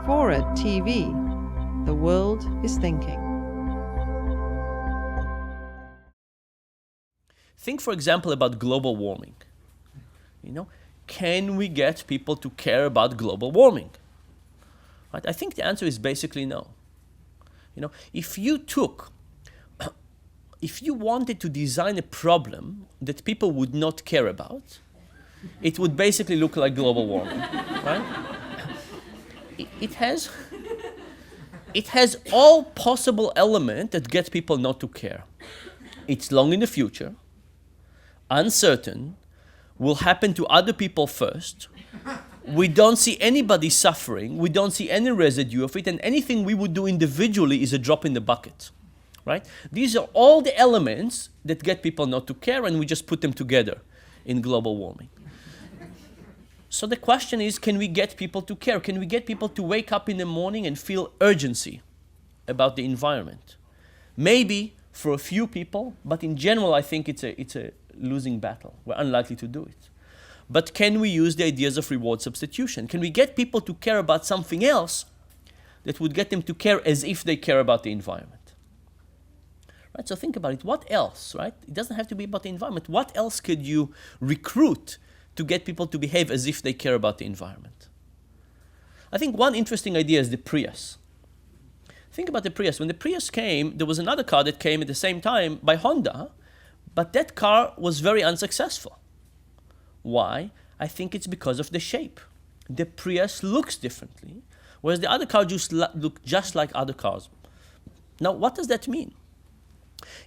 FORA.tv. The world is thinking. Think, for example, about global warming. Can we get people to care about global warming? Right? I think the answer is basically no. If you wanted to design a problem that people would not care about, it would basically look like global warming, right? It has all possible elements that get people not to care. It's long in the future, uncertain, will happen to other people first. We don't see anybody suffering. We don't see any residue of it. And anything we would do individually is a drop in the bucket, right? These are all the elements that get people not to care, and we just put them together in global warming. So the question is, can we get people to care? Can we get people to wake up in the morning and feel urgency about the environment? Maybe for a few people, but in general, I think it's a losing battle. We're unlikely to do it. But can we use the ideas of reward substitution? Can we get people to care about something else that would get them to care as if they care about the environment? Right? So think about it. What else, right? It doesn't have to be about the environment. What else could you recruit to get people to behave as if they care about the environment? I think one interesting idea is the Prius. Think about the Prius. When the Prius came, there was another car that came at the same time by Honda, but that car was very unsuccessful. Why? I think it's because of the shape. The Prius looks differently, whereas the other car just look just like other cars. Now, what does that mean?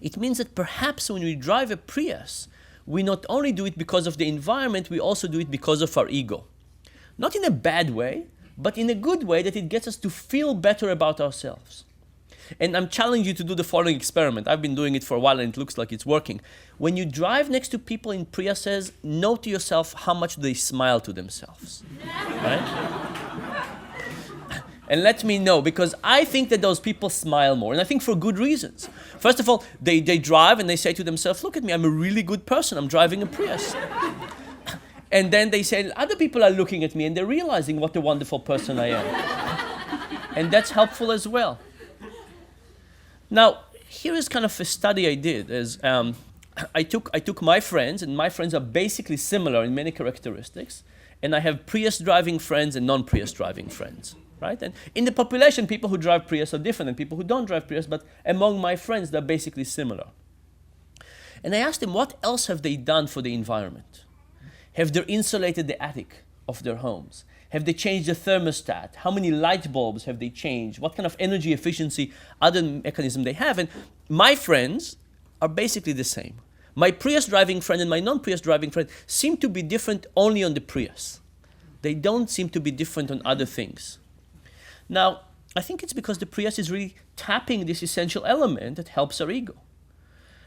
It means that perhaps when we drive a Prius, we not only do it because of the environment, we also do it because of our ego. Not in a bad way, but in a good way that it gets us to feel better about ourselves. And I'm challenging you to do the following experiment. I've been doing it for a while and it looks like it's working. When you drive next to people in Priuses, note to yourself how much they smile to themselves. Right? And let me know, because I think that those people smile more, and I think for good reasons. First of all, they drive and they say to themselves, look at me, I'm a really good person, I'm driving a Prius. And then they say, other people are looking at me and they're realizing what a wonderful person I am. And that's helpful as well. Now, here is kind of a study I did. I took my friends, and my friends are basically similar in many characteristics, and I have Prius driving friends and non-Prius driving friends, right? And in the population, people who drive Prius are different than people who don't drive Prius, but among my friends, they're basically similar. And I asked them, what else have they done for the environment? Have they insulated the attic of their homes? Have they changed the thermostat? How many light bulbs have they changed? What kind of energy efficiency other mechanism they have? And my friends are basically the same. My Prius driving friend and my non-Prius driving friend seem to be different only on the Prius. They don't seem to be different on other things. Now, I think it's because the Prius is really tapping this essential element that helps our ego.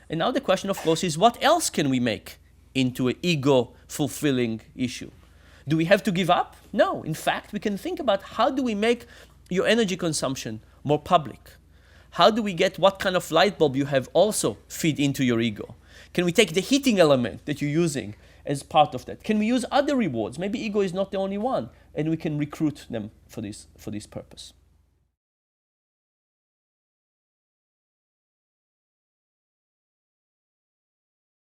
And now the question, of course, is what else can we make into an ego-fulfilling issue? Do we have to give up? No. In fact, we can think about how do we make your energy consumption more public? How do we get what kind of light bulb you have also feed into your ego? Can we take the heating element that you're using as part of that? Can we use other rewards? Maybe ego is not the only one, and we can recruit them for this purpose.